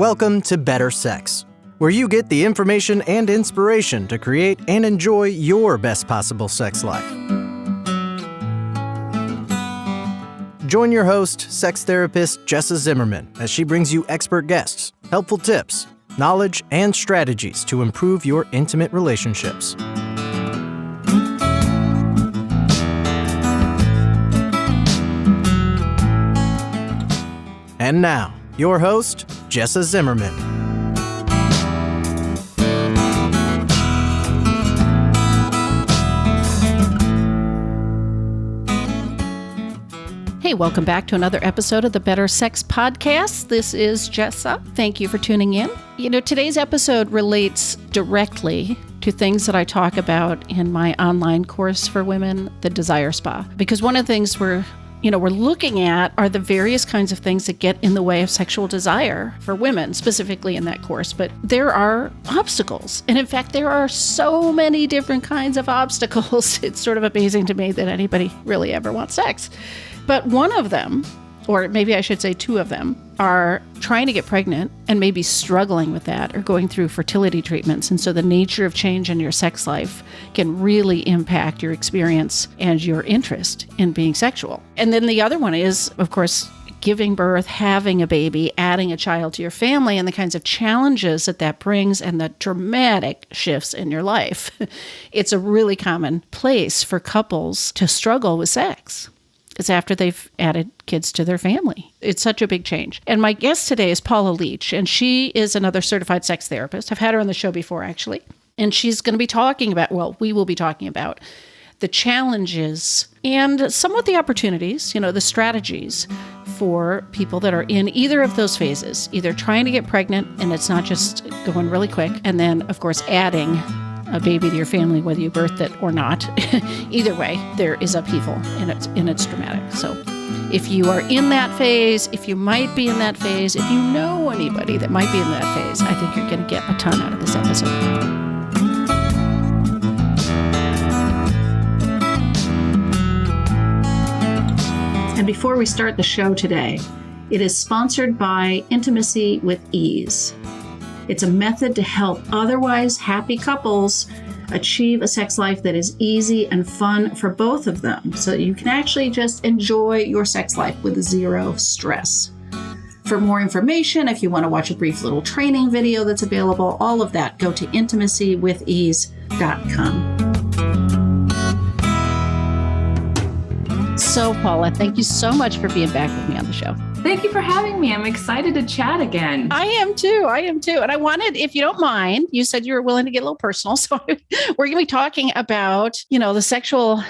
Welcome to Better Sex, where you get the information and inspiration to create and enjoy your best possible sex life. Join your host, sex therapist Jessa Zimmerman, as she brings you expert guests, helpful tips, knowledge, and strategies to improve your intimate relationships. And now, your host, Jessa Zimmerman. Hey, welcome back to another episode of the Better Sex Podcast. This is Jessa. Thank you for tuning in. Today's episode relates directly to things that I talk about in my online course for women, the Desire Spa. Because one of the things we're looking at are the various kinds of things that get in the way of sexual desire for women, specifically in that course. But there are obstacles. And in fact, there are so many different kinds of obstacles. It's sort of amazing to me that anybody really ever wants sex. But one of them, or maybe I should say two of them, are trying to get pregnant and maybe struggling with that or going through fertility treatments. And so the nature of change in your sex life can really impact your experience and your interest in being sexual. And then the other one is, of course, giving birth, having a baby, adding a child to your family, and the kinds of challenges that brings and the dramatic shifts in your life. It's a really common place for couples to struggle with sex. It's after they've added kids to their family. It's such a big change. And my guest today is Paula Leech, and she is another certified sex therapist. I've had her on the show before, actually. And she's going to be talking about, we will be talking about the challenges and somewhat the opportunities, the strategies for people that are in either of those phases, either trying to get pregnant, and it's not just going really quick, and then, of course, adding a baby to your family, whether you birthed it or not. Either way, there is upheaval, and it's dramatic. So if you are in that phase, if you might be in that phase, if you know anybody that might be in that phase, I think you're going to get a ton out of this episode. And before we start the show today, it is sponsored by Intimacy with Ease. It's a method to help otherwise happy couples achieve a sex life that is easy and fun for both of them, so that you can actually just enjoy your sex life with zero stress. For more information, if you want to watch a brief little training video that's available, all of that, go to intimacywithease.com. So, Paula, thank you so much for being back with me on the show. Thank you for having me. I'm excited to chat again. I am too. And I wanted, if you don't mind, you said you were willing to get a little personal. So we're going to be talking about, the sexual,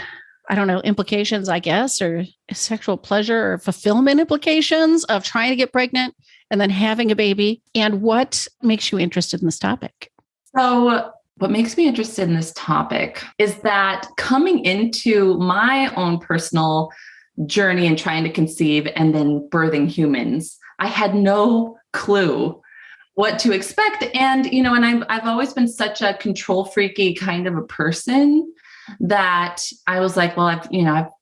implications, I guess, or sexual pleasure or fulfillment implications of trying to get pregnant and then having a baby, and what makes you interested in this topic. So what makes me interested in this topic is that coming into my own personal journey and trying to conceive and then birthing humans, I had no clue what to expect. And, and I've always been such a control freaky kind of a person that I was like, well,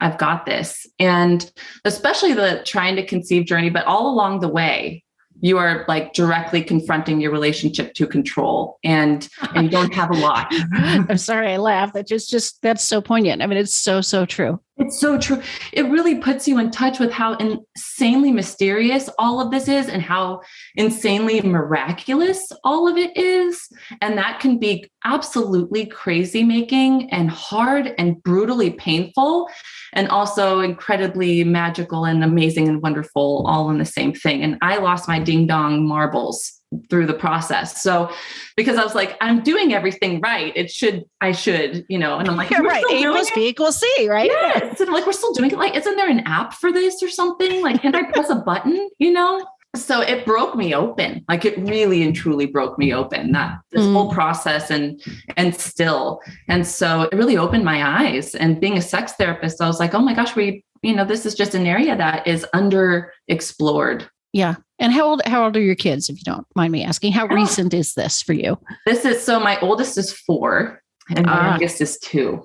I've got this. And especially the trying to conceive journey, but all along the way, you are like directly confronting your relationship to control, and you don't have a lot. I'm sorry, I laugh. That's so poignant. I mean, it's so true. It's so true. It really puts you in touch with how insanely mysterious all of this is and how insanely miraculous all of it is. And that can be absolutely crazy making and hard and brutally painful, and also incredibly magical and amazing and wonderful all in the same thing. And I lost my ding dong marbles through the process. So because I was like, I'm doing everything right. I should, and I'm like, you're right. A plus B equals C, right? Yes. And like, we're still doing it. Like, isn't there an app for this or something? Like, can't I press a button, So it broke me open. Like, it really and truly broke me open, this whole process and still. And so it really opened my eyes. And being a sex therapist, I was like, oh my gosh, this is just an area that is underexplored. Yeah. And how old are your kids, if you don't mind me asking? How recent is this for you? So my oldest is 4 and my youngest is 2.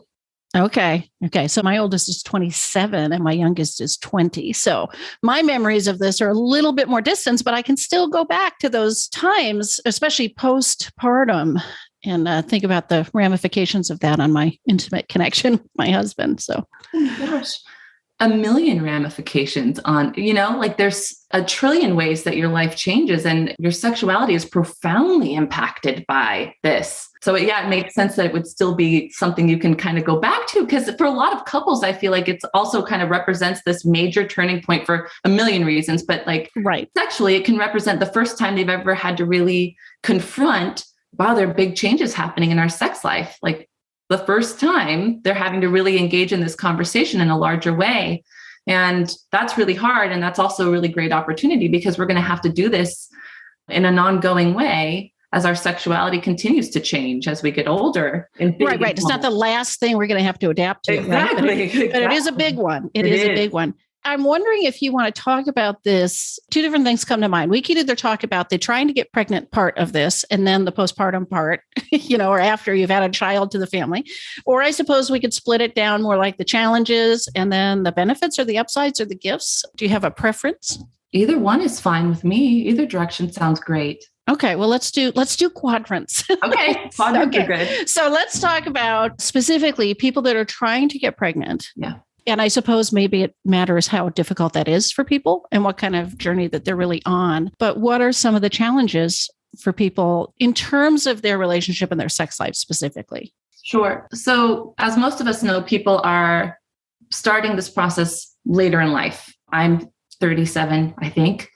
Okay. So my oldest is 27 and my youngest is 20. So my memories of this are a little bit more distant, but I can still go back to those times, especially postpartum, and think about the ramifications of that on my intimate connection with my husband. So, oh my gosh, a million ramifications on, like there's a trillion ways that your life changes and your sexuality is profoundly impacted by this. So it makes sense that it would still be something you can kind of go back to, because for a lot of couples, I feel like it's also kind of represents this major turning point for a million reasons, but like sexually, it can represent the first time they've ever had to really confront, wow, there are big changes happening in our sex life. Like the first time they're having to really engage in this conversation in a larger way. And that's really hard. And that's also a really great opportunity because we're going to have to do this in an ongoing way as our sexuality continues to change as we get older. Right. It's not the last thing we're going to have to adapt to. Exactly. Right? But it is a big one. It is a big one. I'm wondering if you want to talk about this. Two different things come to mind. We could either talk about the trying to get pregnant part of this and then the postpartum part, or after you've had a child to the family. Or I suppose we could split it down more like the challenges and then the benefits or the upsides or the gifts. Do you have a preference? Either one is fine with me. Either direction sounds great. Okay, well, let's do quadrants. Okay, quadrants are good. So let's talk about specifically people that are trying to get pregnant. Yeah. And I suppose maybe it matters how difficult that is for people and what kind of journey that they're really on. But what are some of the challenges for people in terms of their relationship and their sex life specifically? Sure. So as most of us know, people are starting this process later in life. I'm 37, I think.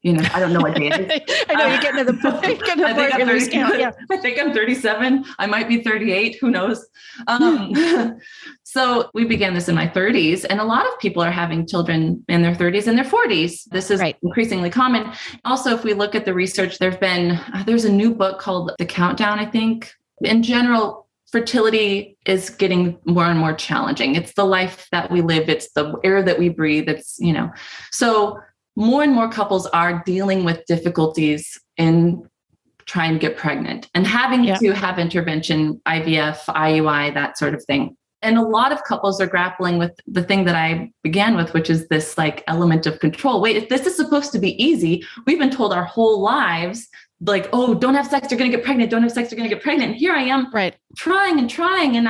I don't know what day it is. I know you're getting to the point. I think I'm 37. I might be 38. Who knows? So we began this in my 30s, and a lot of people are having children in their 30s and their 40s. This is increasingly common. Also, if we look at the research, there's a new book called The Countdown, I think. In general, fertility is getting more and more challenging. It's the life that we live. It's the air that we breathe. So more and more couples are dealing with difficulties in trying to get pregnant and having to have intervention, IVF, IUI, that sort of thing. And a lot of couples are grappling with the thing that I began with, which is this like element of control. Wait, if this is supposed to be easy, we've been told our whole lives, like, oh, don't have sex, you're going to get pregnant. Don't have sex, you're going to get pregnant. And here I am trying. And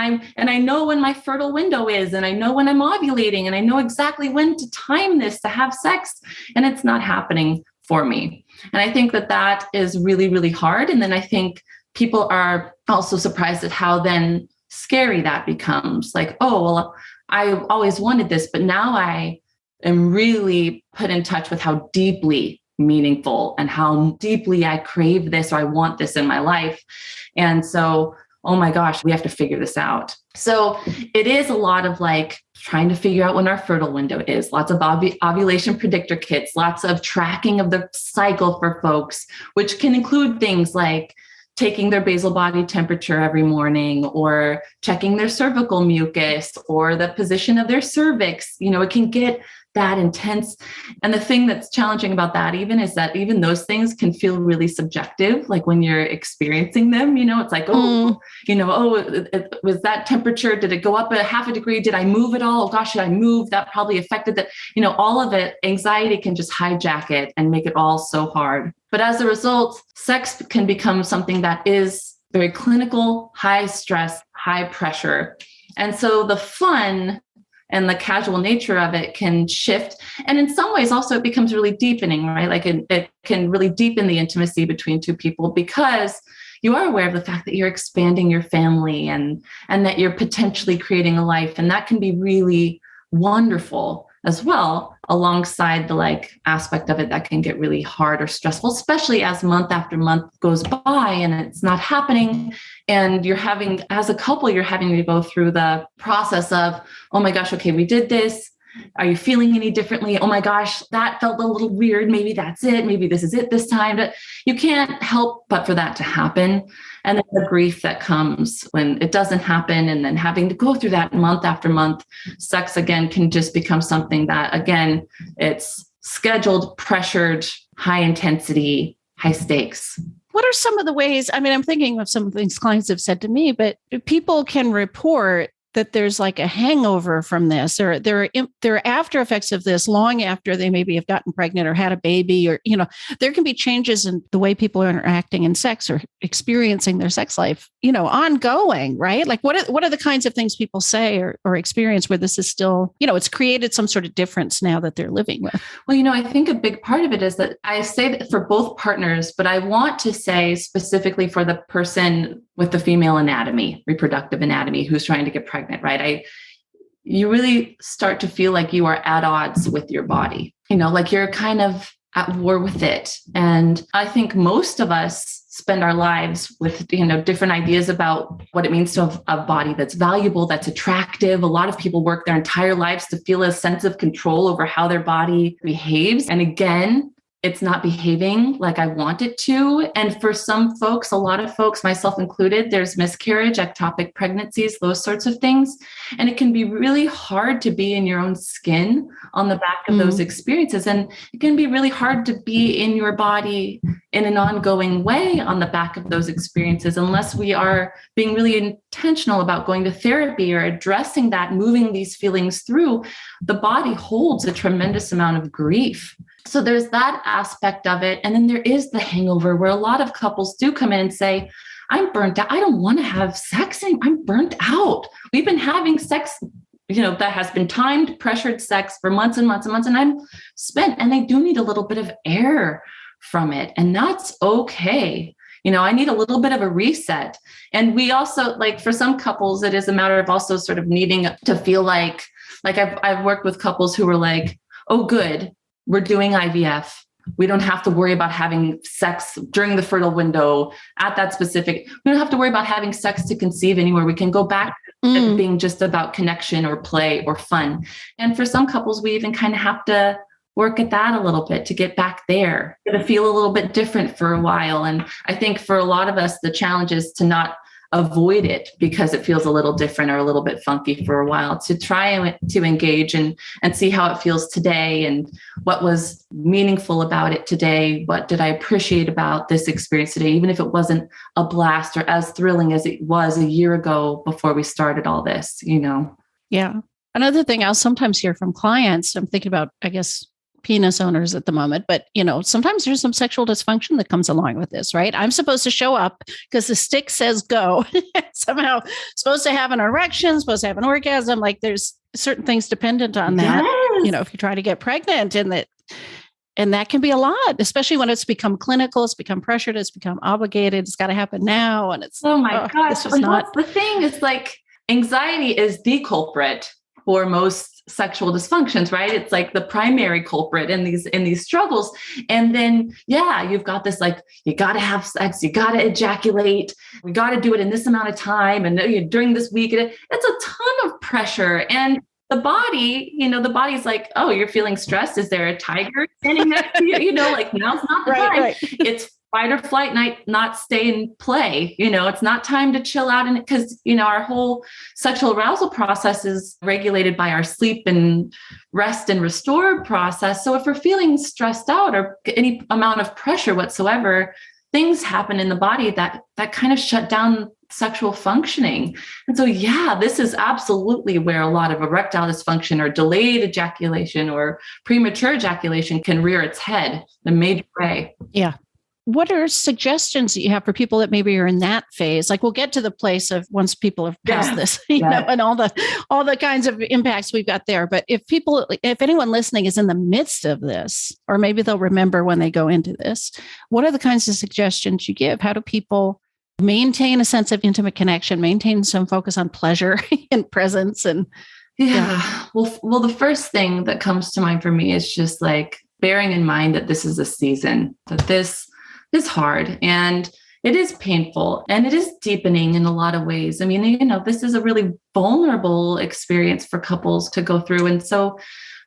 I know when my fertile window is, and I know when I'm ovulating, and I know exactly when to time this to have sex, and it's not happening for me. And I think that is really, really hard. And then I think people are also surprised at how then scary that becomes. Like, oh, well, I always wanted this, but now I am really put in touch with how deeply meaningful and how deeply I crave this or I want this in my life. And so, oh my gosh, we have to figure this out. So it is a lot of like trying to figure out when our fertile window is, lots of ovulation predictor kits, lots of tracking of the cycle for folks, which can include things like taking their basal body temperature every morning or checking their cervical mucus or the position of their cervix. It can get that intense. And the thing that's challenging about that is that even those things can feel really subjective. Like when you're experiencing them, it's like, it was that temperature. Did it go up a half a degree? Did I move at all? Oh gosh, should I move? That probably affected that. All of it, anxiety can just hijack it and make it all so hard. But as a result, sex can become something that is very clinical, high stress, high pressure. And so the fun and the casual nature of it can shift. And in some ways also it becomes really deepening, right? Like it can really deepen the intimacy between two people because you are aware of the fact that you're expanding your family and that you're potentially creating a life. And that can be really wonderful as well, alongside the like aspect of it that can get really hard or stressful, especially as month after month goes by and it's not happening. And as a couple, you're having to go through the process of, oh my gosh, okay, we did this. Are you feeling any differently? Oh my gosh, that felt a little weird. Maybe that's it. Maybe this is it this time. But you can't help but for that to happen. And then the grief that comes when it doesn't happen, and then having to go through that month after month, sex again can just become something that, again, it's scheduled, pressured, high intensity, high stakes. What are some of the ways, I'm thinking of some things clients have said to me, but people can report that there's like a hangover from this, or there are after effects of this long after they maybe have gotten pregnant or had a baby, or, there can be changes in the way people are interacting in sex or experiencing their sex life, ongoing, right? Like what are the kinds of things people say or experience where this is still, it's created some sort of difference now that they're living with? Well, I think a big part of it is that I say that for both partners, but I want to say specifically for the person with the female anatomy, reproductive anatomy, who's trying to get pregnant, right? You really start to feel like you are at odds with your body, like you're kind of at war with it. And I think most of us spend our lives with, different ideas about what it means to have a body that's valuable, that's attractive. A lot of people work their entire lives to feel a sense of control over how their body behaves. And again, it's not behaving like I want it to. And for some folks, a lot of folks, myself included, there's miscarriage, ectopic pregnancies, those sorts of things. And it can be really hard to be in your own skin on the back of those experiences. And it can be really hard to be in your body in an ongoing way on the back of those experiences, unless we are being really intentional about going to therapy or addressing that, moving these feelings through. The body holds a tremendous amount of grief. So there's that aspect of it. And then there is the hangover, where a lot of couples do come in and say, I'm burnt out. I don't want to have sex anymore. I'm burnt out. We've been having sex, that has been timed, pressured sex for months and months and months. And I'm spent, and they do need a little bit of air from it. And that's okay. I need a little bit of a reset. And we also, like, for some couples, it is a matter of also sort of needing to feel like I've worked with couples who were like, oh, good, we're doing IVF. We don't have to worry about having sex during the fertile window at that specific. We don't have to worry about having sex to conceive anymore. We can go back to being just about connection or play or fun. And for some couples, we even kind of have to work at that a little bit to get back there, to feel a little bit different for a while. And I think for a lot of us, the challenge is to not avoid it because it feels a little different or a little bit funky for a while, to try to engage and see how it feels today and what was meaningful about it today. What did I appreciate about this experience today, even if it wasn't a blast or as thrilling as it was a year ago before we started all this, Yeah. Another thing I'll sometimes hear from clients, I'm thinking about, I guess, penis owners at the moment, but sometimes there's some sexual dysfunction that comes along with this, right? I'm supposed to show up because the stick says go. Somehow supposed to have an erection, supposed to have an orgasm. Like there's certain things dependent on that. Yes. If you try to get pregnant, and that can be a lot, especially when it's become clinical, it's become pressured, it's become obligated, it's got to happen now. And it's, oh my gosh. That's the thing is, like, anxiety is the culprit for most sexual dysfunctions, right? It's like the primary culprit in these struggles. And then, you've got this, like, you got to have sex, you got to ejaculate, we got to do it in this amount of time. And during this week, it's a ton of pressure. And the body's like, oh, you're feeling stressed. Is there a tiger standing next to you? Like, now's not the time. Right. It's fight or flight night, not stay and play. It's not time to chill out. And because, our whole sexual arousal process is regulated by our sleep and rest and restore process. So if we're feeling stressed out or any amount of pressure whatsoever, things happen in the body that kind of shut down sexual functioning. And so, this is absolutely where a lot of erectile dysfunction or delayed ejaculation or premature ejaculation can rear its head in a major way. Yeah. What are suggestions that you have for people that maybe are in that phase? Like, we'll get to the place of once people have passed this, and all the kinds of impacts we've got there. But if anyone listening is in the midst of this, or maybe they'll remember when they go into this, what are the kinds of suggestions you give? How do people maintain a sense of intimate connection, maintain some focus on pleasure and presence? And Well, the first thing that comes to mind for me is just like bearing in mind that this is a season, that this is hard and it is painful and it is deepening in a lot of ways. I mean, this is a really vulnerable experience for couples to go through. And so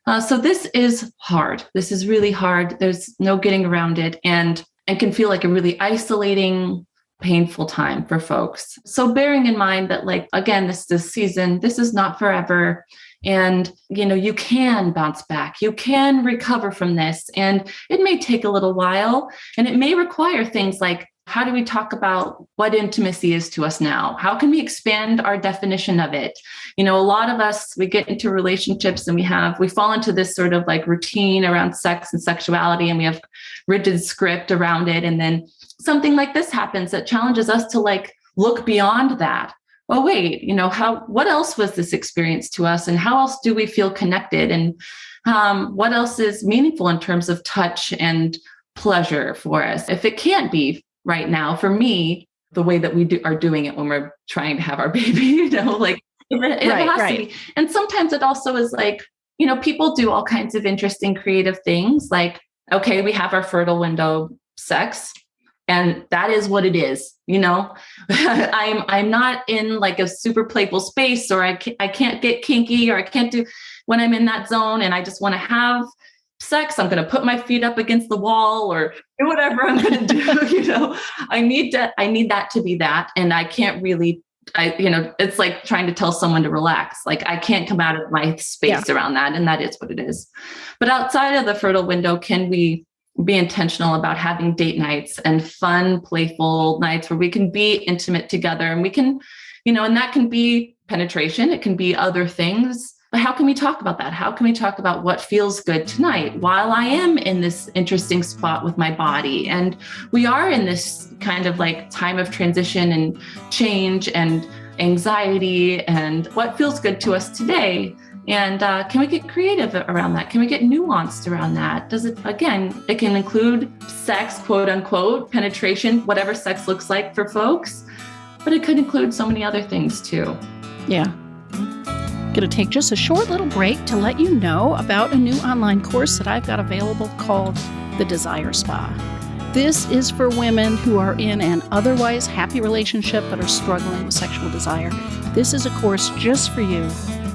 this is hard. This is really hard. There's no getting around it, and can feel like a really isolating, painful time for folks. So bearing in mind that, like, again, this is a season, this is not forever. And, you can bounce back, you can recover from this. And it may take a little while, and it may require things like How do we talk about what intimacy is to us now? How can we expand our definition of it? A lot of us, we get into relationships and we fall into this sort of like routine around sex and sexuality, and we have rigid script around it. And then something like this happens that challenges us to like look beyond that. Well, wait, what else was this experience to us, and how else do we feel connected? And what else is meaningful in terms of touch and pleasure for us? If it can't be right now, for me, the way that we are doing it when we're trying to have our baby, like it has to be. And sometimes it also is like, people do all kinds of interesting creative things. Like, okay, we have our fertile window sex, and that is what it is. I'm not in like a super playful space, or I can't get kinky, or I can't do when I'm in that zone and I just want to have sex, I'm going to put my feet up against the wall or do whatever I'm going to do. I need that to be that. And I can't really, it's like trying to tell someone to relax. Like I can't come out of my space around that. And that is what it is. But outside of the fertile window, can we be intentional about having date nights and fun, playful nights where we can be intimate together, and we can, and that can be penetration. It can be other things. But how can we talk about that? How can we talk about what feels good tonight while I am in this interesting spot with my body? And we are in this kind of like time of transition and change and anxiety, and what feels good to us today. And can we get creative around that? Can we get nuanced around that? It can include sex, quote unquote, penetration, whatever sex looks like for folks, but it could include so many other things too. Yeah. Going to take just a short little break to let you know about a new online course that I've got available called The Desire Spa. This is for women who are in an otherwise happy relationship but are struggling with sexual desire. This is a course just for you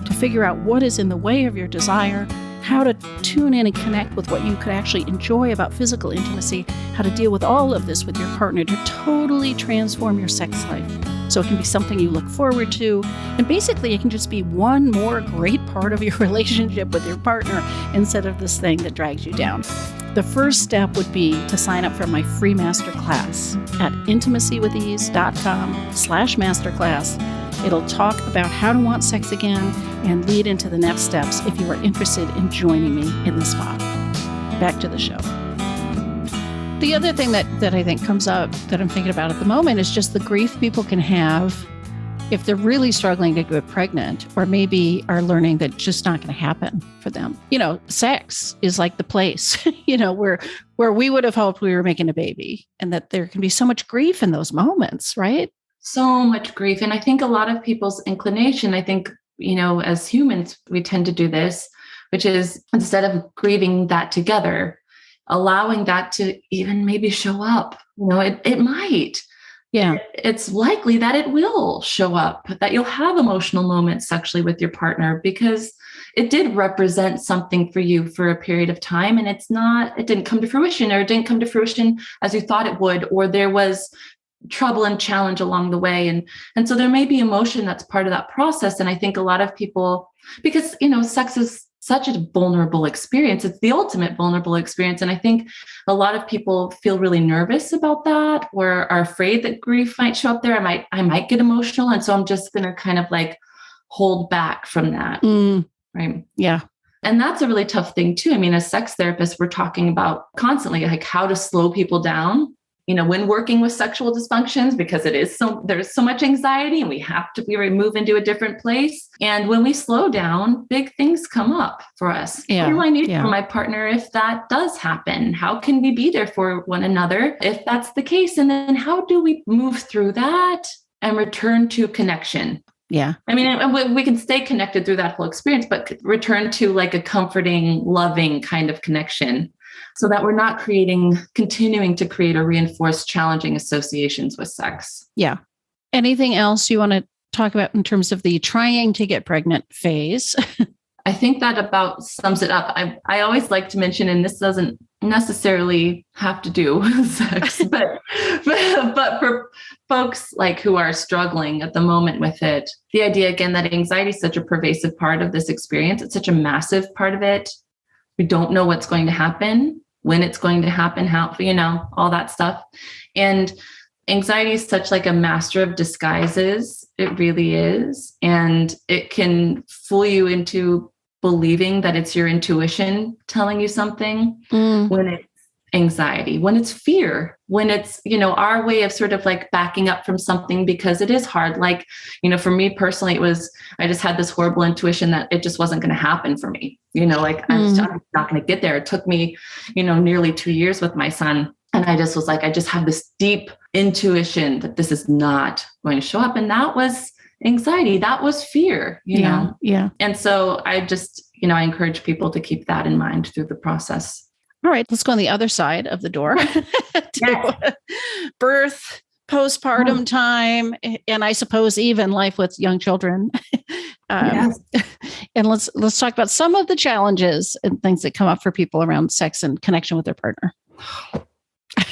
to figure out what is in the way of your desire, how to tune in and connect with what you could actually enjoy about physical intimacy, how to deal with all of this with your partner to totally transform your sex life. So it can be something you look forward to. And basically, it can just be one more great part of your relationship with your partner instead of this thing that drags you down. The first step would be to sign up for my free masterclass at intimacywithEase.com/masterclass. It'll talk about how to want sex again and lead into the next steps if you are interested in joining me in the spa. Back to the show. The other thing that I think comes up that I'm thinking about at the moment is just the grief people can have if they're really struggling to get pregnant, or maybe are learning that it's just not going to happen for them. Sex is like the place, where we would have hoped we were making a baby, and that there can be so much grief in those moments, right? So much grief. And I think a lot of people's inclination, as humans, we tend to do this, which is instead of grieving that together, allowing that to even maybe show up. It might. Yeah. It's likely that it will show up, that you'll have emotional moments sexually with your partner because it did represent something for you for a period of time, and it didn't come to fruition, or it didn't come to fruition as you thought it would, or there was trouble and challenge along the way. And so there may be emotion that's part of that process. And I think a lot of people, because, sex is such a vulnerable experience. It's the ultimate vulnerable experience. And I think a lot of people feel really nervous about that, or are afraid that grief might show up there. I might get emotional. And so I'm just going to kind of like hold back from that. Right. Yeah. And that's a really tough thing too. As sex therapists, we're talking about constantly like how to slow people down, when working with sexual dysfunctions, because there's so much anxiety and we move into a different place. And when we slow down, big things come up for us. Yeah. What do I need from my partner if that does happen? How can we be there for one another if that's the case? And then how do we move through that and return to connection? Yeah. We can stay connected through that whole experience, but return to like a comforting, loving kind of connection, so that we're not continuing to create or reinforce challenging associations with sex. Yeah. Anything else you want to talk about in terms of the trying to get pregnant phase? I think that about sums it up. I always like to mention, and this doesn't necessarily have to do with sex, but for folks like who are struggling at the moment with it, the idea again that anxiety is such a pervasive part of this experience. It's such a massive part of it. We don't know what's going to happen, when it's going to happen, how, all that stuff. And Anxiety is such like a master of disguises. It really is. And it can fool you into believing that it's your intuition telling you something when it's anxiety, when it's fear, when it's, our way of sort of like backing up from something because it is hard. Like, for me personally, I just had this horrible intuition that it just wasn't going to happen for me. I'm not going to get there. It took me, nearly 2 years with my son. And I just was like, I just have this deep intuition that this is not going to show up. And that was anxiety. That was fear, you know? Yeah. And so I just, I encourage people to keep that in mind through the process. All right, let's go on the other side of the door to birth, postpartum time, and I suppose even life with young children. And let's talk about some of the challenges and things that come up for people around sex and connection with their partner.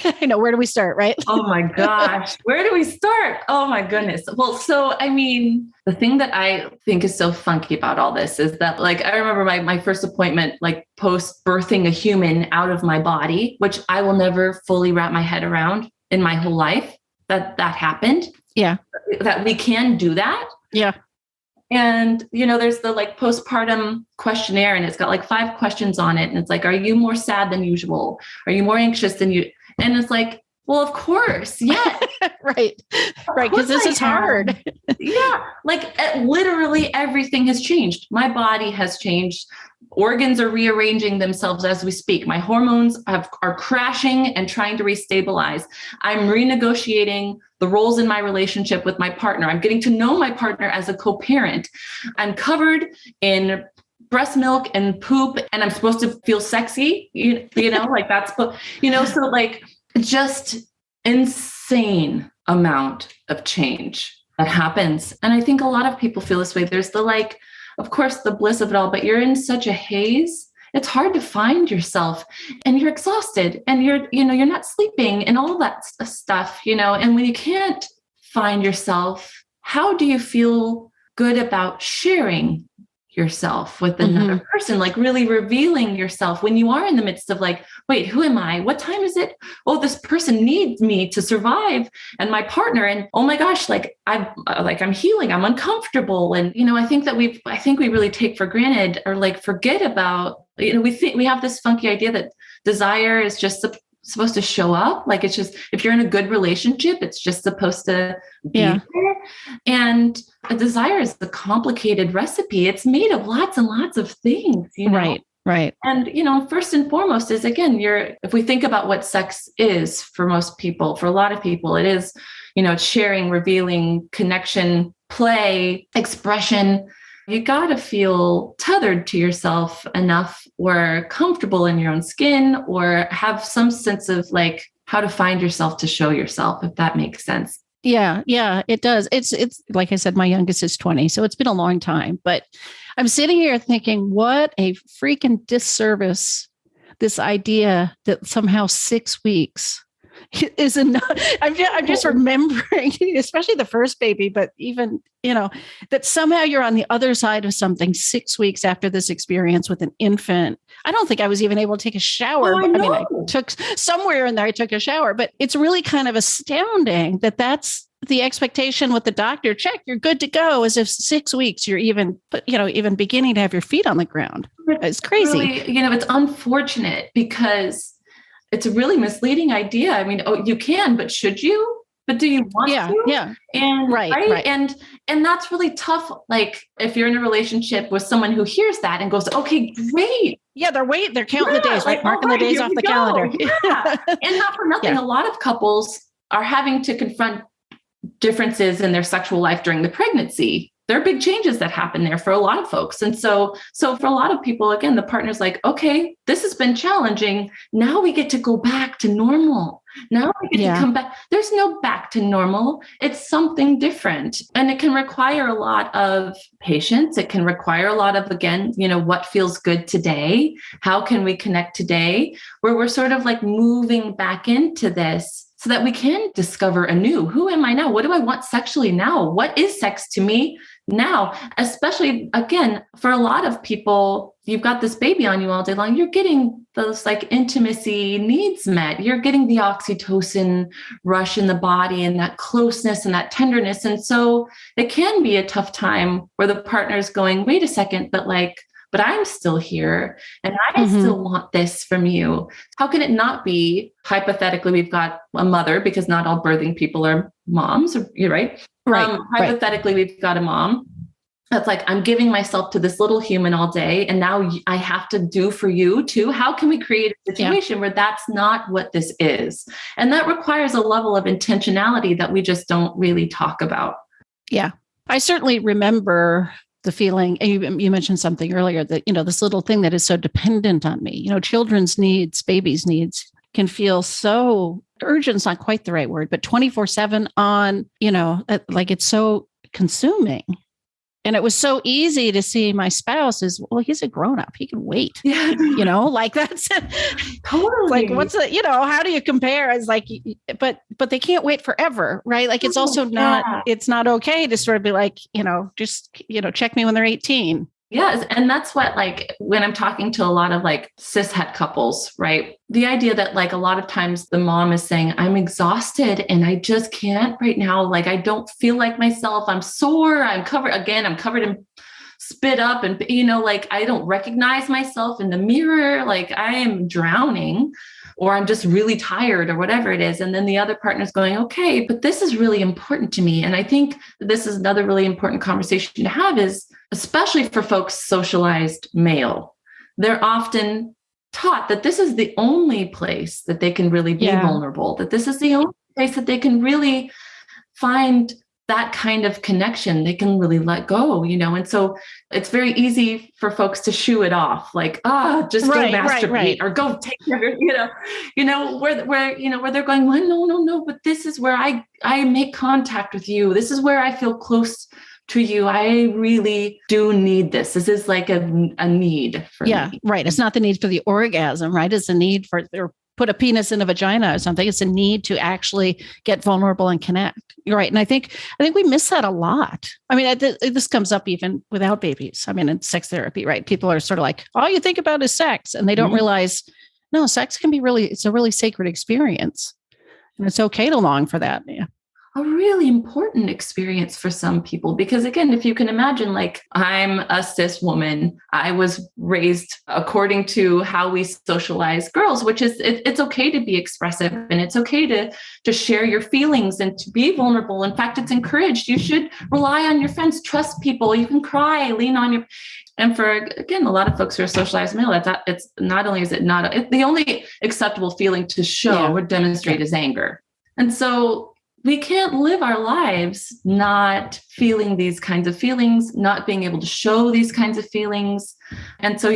I know, where do we start, right? Oh my gosh. Where do we start? Oh my goodness. Well, so, the thing that I think is so funky about all this is that like, I remember my first appointment, like post birthing a human out of my body, which I will never fully wrap my head around in my whole life that happened. Yeah. That we can do that. Yeah. And, there's the like postpartum questionnaire and it's got like 5 questions on it. And it's like, are you more sad than usual? Are you more anxious than you? And it's like, well, of course. Yeah. Right. Because this is hard. Yeah. Like literally everything has changed. My body has changed. Organs are rearranging themselves as we speak. My hormones are crashing and trying to restabilize. I'm renegotiating the roles in my relationship with my partner. I'm getting to know my partner as a co-parent. I'm covered in breast milk and poop, and I'm supposed to feel sexy, like that's, so like just insane amount of change that happens. And I think a lot of people feel this way. There's the like, of course, the bliss of it all, but you're in such a haze. It's hard to find yourself and you're exhausted and you're not sleeping and all that stuff, and when you can't find yourself, how do you feel good about sharing yourself with another person, like really revealing yourself when you are in the midst of like, wait, who am I? What time is it? Oh, this person needs me to survive and my partner. And oh my gosh, I'm healing, I'm uncomfortable. And, I think we really take for granted or like forget about, we have this funky idea that desire is just supposed to show up. Like it's just, if you're in a good relationship, it's just supposed to be there. And a desire is a complicated recipe. It's made of lots and lots of things, Right. And, first and foremost is, again, if we think about what sex is for most people, for a lot of people, it is, it's sharing, revealing, connection, play, expression. You got to feel tethered to yourself enough or comfortable in your own skin or have some sense of like how to find yourself to show yourself, if that makes sense. Yeah, it does. It's like I said, my youngest is 20, so it's been a long time, but I'm sitting here thinking, what a freaking disservice this idea that somehow 6 weeks is enough. I'm just remembering, especially the first baby, but even, that somehow you're on the other side of something 6 weeks after this experience with an infant. I don't think I was even able to take a shower. I took somewhere in there, I took a shower, but it's really kind of astounding that that's the expectation with the doctor. Check, you're good to go, as if 6 weeks you're even beginning to have your feet on the ground. It's crazy. Really, it's unfortunate because it's a really misleading idea. You can, but should you? But do you want to? Yeah. And right. And that's really tough. Like if you're in a relationship with someone who hears that and goes, okay, great. Yeah, they're counting the days, right? Marking the days off the calendar. Yeah. And not for nothing, a lot of couples are having to confront differences in their sexual life during the pregnancy. There are big changes that happen there for a lot of folks. And so for a lot of people, again, the partner's like, okay, this has been challenging. Now we get to go back to normal. Now we get to come back. There's no back to normal. It's something different. And it can require a lot of patience. It can require a lot of, again, what feels good today? How can we connect today? Where we're sort of like moving back into this so that we can discover anew, who am I now? What do I want sexually now? What is sex to me now, especially again, for a lot of people, you've got this baby on you all day long, you're getting those like intimacy needs met. You're getting the oxytocin rush in the body and that closeness and that tenderness. And so it can be a tough time where the partner's going, wait a second, but I'm still here and I still want this from you. How can it not be? Hypothetically, we've got a mother, because not all birthing people are moms, you're right. Right. Hypothetically, we've got a mom that's like, I'm giving myself to this little human all day, and now I have to do for you too. How can we create a situation where that's not what this is? And that requires a level of intentionality that we just don't really talk about. Yeah. I certainly remember the feeling, and you mentioned something earlier that, this little thing that is so dependent on me, children's needs, babies' needs can feel so urgent. It's not quite the right word, but 24/7 on, like it's so consuming. And it was so easy to see my spouse as, well, he's a grown-up. He can wait, like that's totally like, what's the, how do you compare? It's like, but they can't wait forever. Right. Like it's also it's not okay to sort of be like, just, check me when they're 18. Yes. And that's what, like, when I'm talking to a lot of like cishet couples, right? The idea that like a lot of times the mom is saying, I'm exhausted and I just can't right now. Like, I don't feel like myself. I'm sore. I'm covered in spit up and, like, I don't recognize myself in the mirror. Like I am drowning, or I'm just really tired, or whatever it is. And then the other partner's going, okay, but this is really important to me. And I think this is another really important conversation to have, is especially for folks socialized male, they're often taught that this is the only place that they can really be vulnerable, that this is the only place that they can really find that kind of connection. They can really let go, and so it's very easy for folks to shoo it off, like, just go masturbate or go take care of where they're going, well, no, but this is where I make contact with you. This is where I feel close to you. I really do need this. This is like a need for me. Right. It's not the need for the orgasm, right? It's a need for, or put a penis in a vagina or something. It's a need to actually get vulnerable and connect. You're right. And I think we miss that a lot. I mean, this comes up even without babies. I mean, in sex therapy, right? People are sort of like, all you think about is sex. And they don't realize, no, sex can be it's a really sacred experience. And it's okay to long for that. Yeah. A really important experience for some people, because again, if you can imagine, like, I'm a cis woman, I was raised according to how we socialize girls, which is it's okay to be expressive, and it's okay to share your feelings and to be vulnerable. In fact, it's encouraged. You should rely on your friends, trust people. You can cry, lean on your. And for, again, a lot of folks who are socialized male, it's not only is it not the only acceptable feeling to show or demonstrate is anger, and so we can't live our lives not feeling these kinds of feelings, not being able to show these kinds of feelings. And so,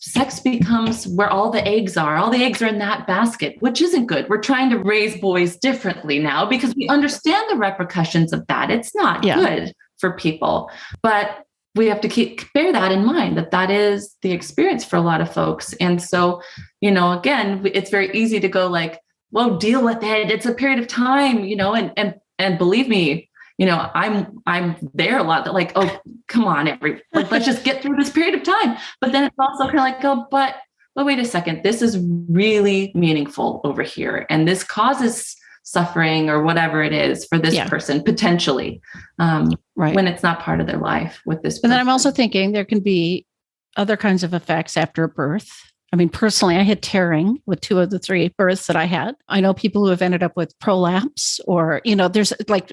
sex becomes where all the eggs are. All the eggs are in that basket, which isn't good. We're trying to raise boys differently now because we understand the repercussions of that. It's not good for people, but we have to bear that in mind, that is the experience for a lot of folks. And so, again, it's very easy to go like, well, deal with it. It's a period of time, and believe me, I'm there a lot, that like, oh, come on, let's just get through this period of time. But then it's also kind of like, oh, but wait a second, this is really meaningful over here. And this causes suffering or whatever it is for this person potentially, when it's not part of their life with this person. And then I'm also thinking there can be other kinds of effects after birth. I mean, personally, I had tearing with 2 of the 3 births that I had. I know people who have ended up with prolapse, or, there's like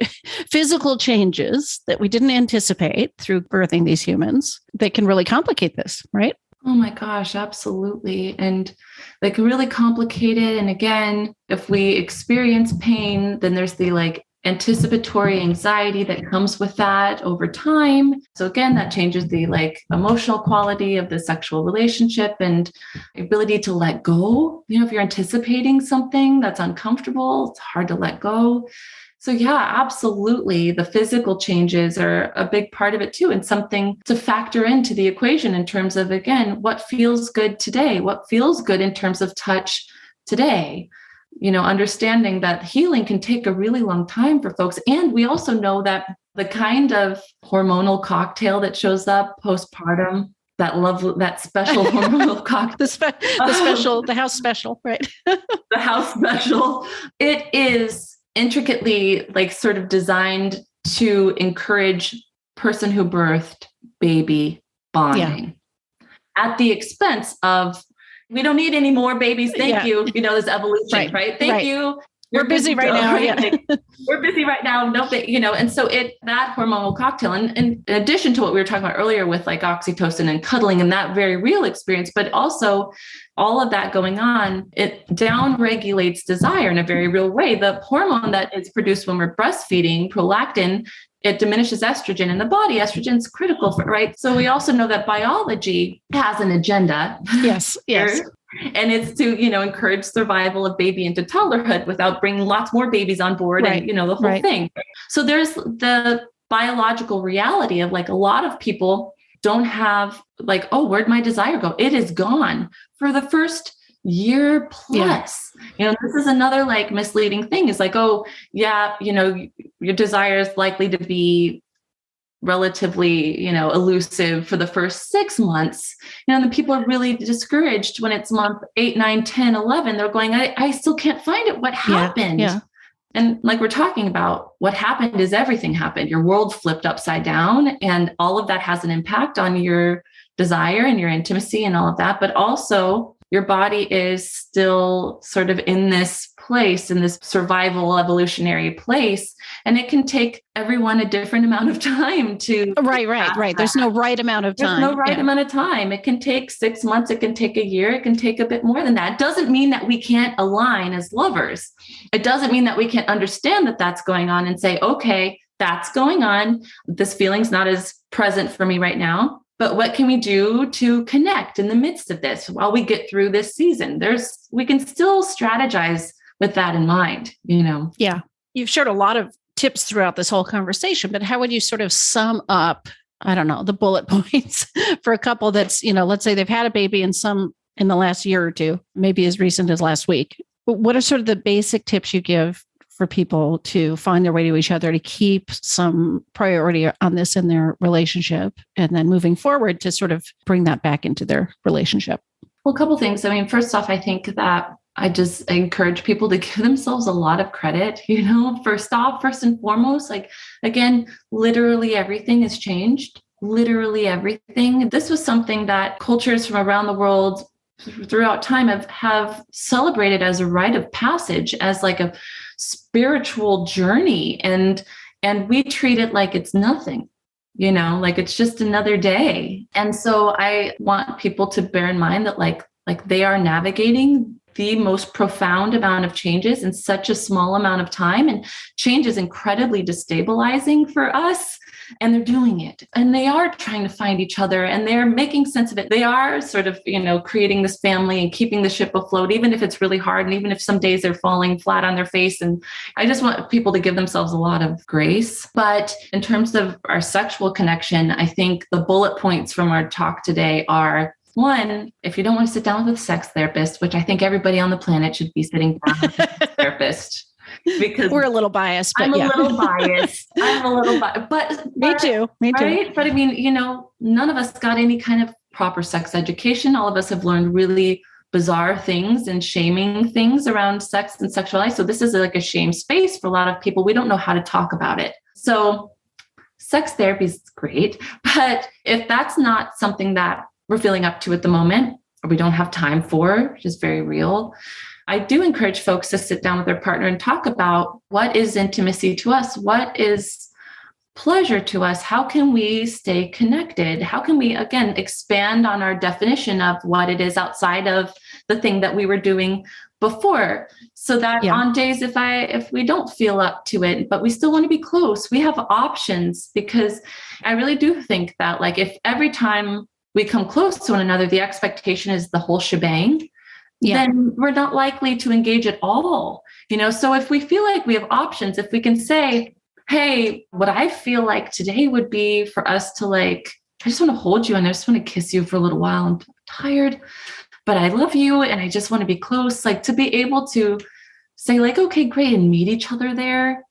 physical changes that we didn't anticipate through birthing these humans. They can really complicate this, right? Oh my gosh, absolutely. And like really complicated. And again, if we experience pain, then there's the like anticipatory anxiety that comes with that over time. So again, that changes the like emotional quality of the sexual relationship and ability to let go. If you're anticipating something that's uncomfortable, it's hard to let go. So absolutely. The physical changes are a big part of it too, and something to factor into the equation in terms of, again, what feels good today, what feels good in terms of touch today. understanding that healing can take a really long time for folks. And we also know that the kind of hormonal cocktail that shows up postpartum, that special hormonal cocktail, the house special, right? The house special, it is intricately sort of designed to encourage person who birthed baby bonding at the expense of, we don't need any more babies. Thank you. This evolution, right? Thank you. We're busy right now. Right? Yeah. We're busy right now. No, and so that hormonal cocktail, and in addition to what we were talking about earlier with oxytocin and cuddling and that very real experience, but also all of that going on, it down regulates desire in a very real way. The hormone that is produced when we're breastfeeding, prolactin, it diminishes estrogen in the body. Estrogen is critical for, right? So we also know that biology has an agenda. Yes. And it's to, encourage survival of baby into toddlerhood without bringing lots more babies on board and, the whole thing. So there's the biological reality of a lot of people don't have where'd my desire go? It is gone for the first year plus. This is another misleading thing is your desire is likely to be relatively, elusive for the first 6 months. And the people are really discouraged when it's month 8, 9, 10, 11. They're going, I still can't find it. What happened? Yeah. And we're talking about, what happened is everything happened. Your world flipped upside down, and all of that has an impact on your desire and your intimacy and all of that. But also your body is still sort of in this place, in this survival evolutionary place. And it can take everyone a different amount of time to. Right. There's no right amount of time. There's no right amount of time. It can take 6 months. It can take a year. It can take a bit more than that. It doesn't mean that we can't align as lovers. It doesn't mean that we can't understand that that's going on and say, okay, that's going on. This feeling's not as present for me right now. But what can we do to connect in the midst of this while we get through this season? We can still strategize with that in mind, Yeah. You've shared a lot of tips throughout this whole conversation, but how would you sort of sum up, I don't know, the bullet points for a couple that's, let's say they've had a baby in the last year or two, maybe as recent as last week. But what are sort of the basic tips you give for people to find their way to each other, to keep some priority on this in their relationship, and then moving forward to sort of bring that back into their relationship? Well, a couple things. First off, I think that I encourage people to give themselves a lot of credit, first and foremost, again, literally everything has changed. Literally everything. This was something that cultures from around the world throughout time have celebrated as a rite of passage, as a spiritual journey. And we treat it like it's nothing, it's just another day. And so I want people to bear in mind that they are navigating the most profound amount of changes in such a small amount of time. And change is incredibly destabilizing for us. And they're doing it. And they are trying to find each other, and they're making sense of it. They are sort of, creating this family and keeping the ship afloat, even if it's really hard. And even if some days they're falling flat on their face. And I just want people to give themselves a lot of grace. But in terms of our sexual connection, I think the bullet points from our talk today are: one, if you don't want to sit down with a sex therapist, which I think everybody on the planet should be sitting down with a sex therapist. Because we're a little biased, but I'm a little biased. But me too. Right? But none of us got any kind of proper sex education. All of us have learned really bizarre things and shaming things around sex and sexuality. So this is a shame space for a lot of people. We don't know how to talk about it. So sex therapy is great, but if that's not something that we're feeling up to at the moment, or we don't have time for, which is very real, I do encourage folks to sit down with their partner and talk about, what is intimacy to us? What is pleasure to us? How can we stay connected? How can we, again, expand on our definition of what it is outside of the thing that we were doing before? So that on days if we don't feel up to it, but we still want to be close, we have options. Because I really do think that if every time we come close to one another, the expectation is the whole shebang, then we're not likely to engage at all. So if we feel like we have options, if we can say, hey, what I feel like today would be for us to I just want to hold you and I just want to kiss you for a little while. I'm tired, but I love you and I just want to be close. To be able to say like, okay, great, and meet each other there,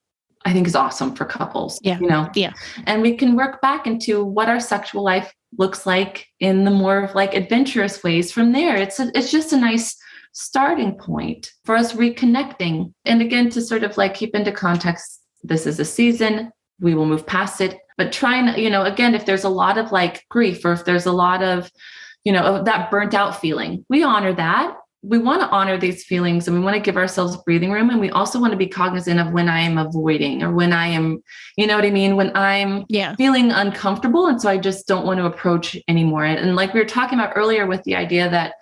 I think is awesome for couples. Yeah. Yeah. And we can work back into what our sexual life looks like in the more like adventurous ways from there. It's just a nice starting point for us reconnecting. And again, to sort of like keep into context, this is a season, we will move past it, but trying, again, if there's a lot of like grief, or if there's a lot of, that burnt out feeling, we honor that. We want to honor these feelings, and we want to give ourselves breathing room. And we also want to be cognizant of when I am avoiding, or when I am, you know what I mean? When I'm feeling uncomfortable. And so I just don't want to approach anymore. And like we were talking about earlier with the idea that,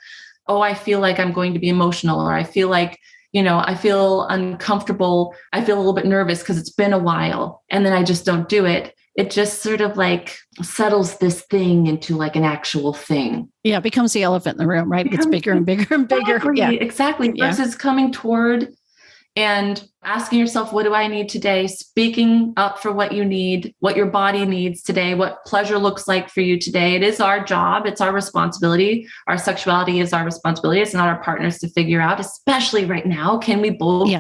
oh, I feel like I'm going to be emotional, or I feel like, I feel uncomfortable. I feel a little bit nervous because it's been a while, and then I just don't do it. It just sort of like settles this thing into like an actual thing. Yeah. It becomes the elephant in the room, right? It gets bigger and bigger and bigger. Exactly. Versus coming toward and asking yourself, what do I need today? Speaking up for what you need, what your body needs today, what pleasure looks like for you today. It is our job. It's our responsibility. Our sexuality is our responsibility. It's not our partners to figure out, especially right now. Can we both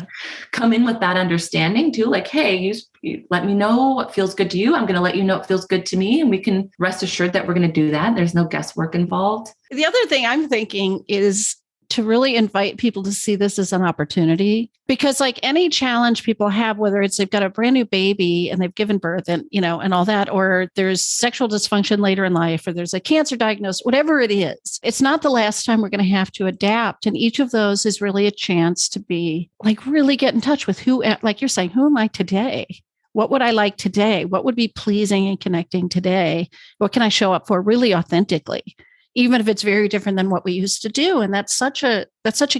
come in with that understanding too? Like, hey, you let me know what feels good to you. I'm going to let you know what feels good to me. And we can rest assured that we're going to do that. There's no guesswork involved. The other thing I'm thinking is to really invite people to see this as an opportunity, because like any challenge people have, whether it's they've got a brand new baby and they've given birth and, and all that, or there's sexual dysfunction later in life, or there's a cancer diagnosis, whatever it is, it's not the last time we're going to have to adapt. And each of those is really a chance to be like, really get in touch with who, like you're saying, who am I today? What would I like today? What would be pleasing and connecting today? What can I show up for really authentically? Even if it's very different than what we used to do. And that's such a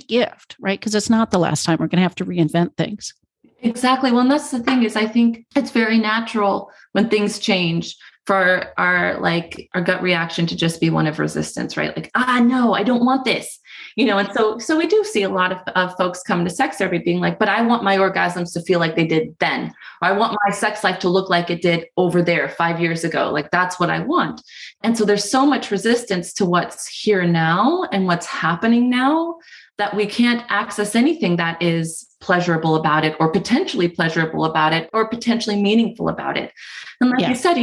gift, right? Because it's not the last time we're going to have to reinvent things. Exactly. Well, and that's the thing is, I think it's very natural when things change for our gut reaction to just be one of resistance, right? Like, no, I don't want this, and so we do see a lot of folks come to sex therapy being like, but I want my orgasms to feel like they did then. Or I want my sex life to look like it did over there 5 years ago. Like, that's what I want. And so there's so much resistance to what's here now and what's happening now that we can't access anything that is pleasurable about it, or potentially pleasurable about it, or potentially meaningful about it. And like you said,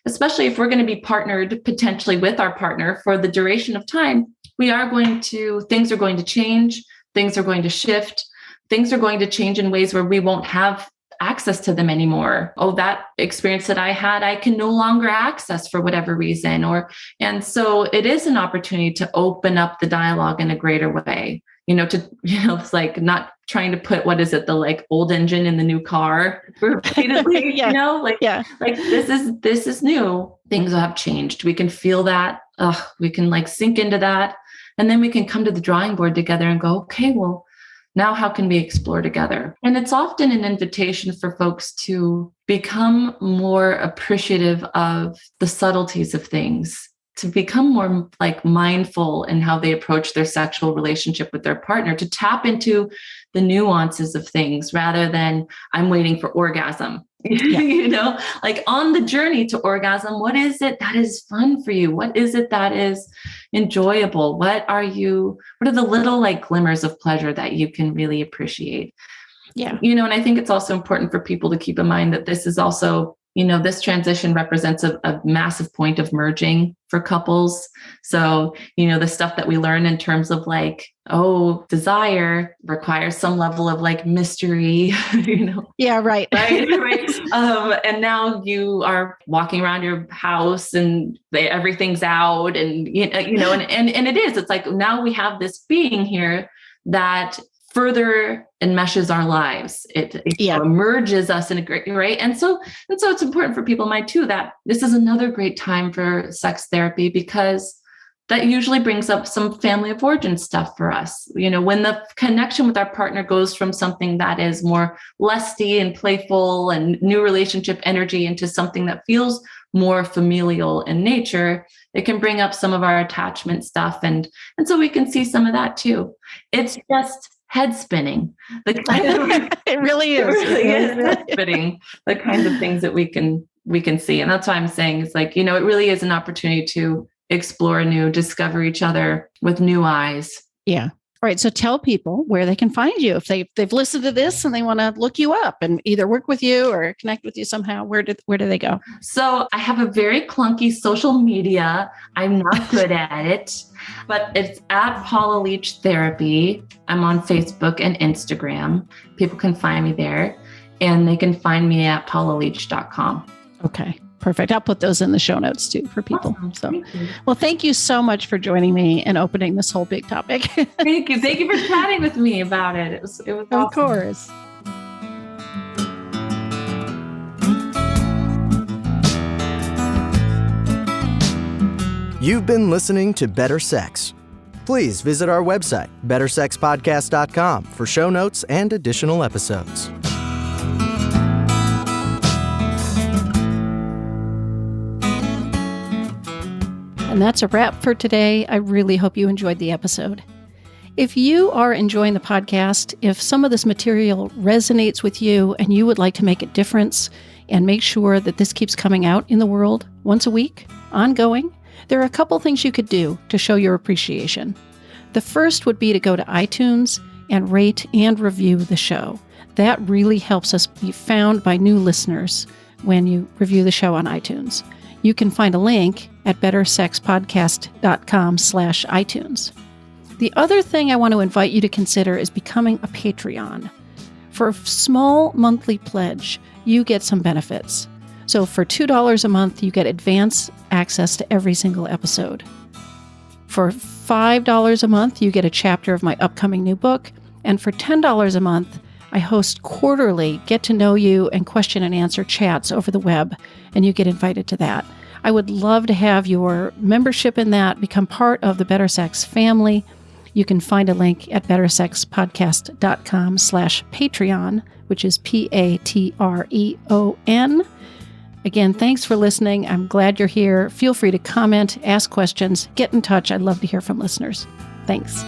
especially if we're going to be partnered potentially with our partner for the duration of time, things are going to change, things are going to shift, things are going to change in ways where we won't have access to them anymore. Oh, that experience that I had, I can no longer access for whatever reason. And so it is an opportunity to open up the dialogue in a greater way, it's like not trying to put, the like old engine in the new car repeatedly, like this is new. Things have changed. We can feel that. We can like sink into that. And then we can come to the drawing board together and go, okay, well, now how can we explore together? And it's often an invitation for folks to become more appreciative of the subtleties of things, to become more like mindful in how they approach their sexual relationship with their partner, to tap into the nuances of things rather than I'm waiting for orgasm. Like on the journey to orgasm, what is it that is fun for you? What is it that is enjoyable? What are the little like glimmers of pleasure that you can really appreciate? Yeah. And I think it's also important for people to keep in mind that this is also, this transition represents a massive point of merging for couples. So, the stuff that we learn in terms of like, desire requires some level of like mystery, Yeah, right. Right. And now you are walking around your house and everyththing's out and, and it is, it's like, now we have this being here that further enmeshes our lives. It merges us in a great way. And so it's important for people in mind too, that this is another great time for sex therapy, because that usually brings up some family of origin stuff for us. When the connection with our partner goes from something that is more lusty and playful and new relationship energy into something that feels more familial in nature, it can bring up some of our attachment stuff. And so we can see some of that too. It's just head spinning. It really is. It really is head spinning, the kinds of things that we can see. And that's why I'm saying it's like, it really is an opportunity to explore anew, discover each other with new eyes. Yeah. All right. So tell people where they can find you. If they've listened to this and they want to look you up and either work with you or connect with you somehow, where do they go? So I have a very clunky social media. I'm not good at it, but it's at Paula Leech Therapy. I'm on Facebook and Instagram. People can find me there, and they can find me at paulaleech.com. Okay. Perfect. I'll put those in the show notes too for people. Awesome. Well, thank you so much for joining me and opening this whole big topic. Thank you. Thank you for chatting with me about it. It was awesome. Of course. You've been listening to Better Sex. Please visit our website, bettersexpodcast.com, for show notes and additional episodes. And that's a wrap for today. I really hope you enjoyed the episode. If you are enjoying the podcast, if some of this material resonates with you and you would like to make a difference and make sure that this keeps coming out in the world once a week, ongoing, there are a couple things you could do to show your appreciation. The first would be to go to iTunes and rate and review the show. That really helps us be found by new listeners when you review the show on iTunes. You can find a link at bettersexpodcast.com/iTunes. The other thing I want to invite you to consider is becoming a Patreon. For a small monthly pledge, you get some benefits. So for $2 a month, you get advance access to every single episode. For $5 a month, you get a chapter of my upcoming new book. And for $10 a month, I host quarterly get-to-know-you and question-and-answer chats over the web, and you get invited to that. I would love to have your membership in that, become part of the Better Sex family. You can find a link at bettersexpodcast.com/Patreon, which is Patreon. Again, thanks for listening. I'm glad you're here. Feel free to comment, ask questions, get in touch. I'd love to hear from listeners. Thanks.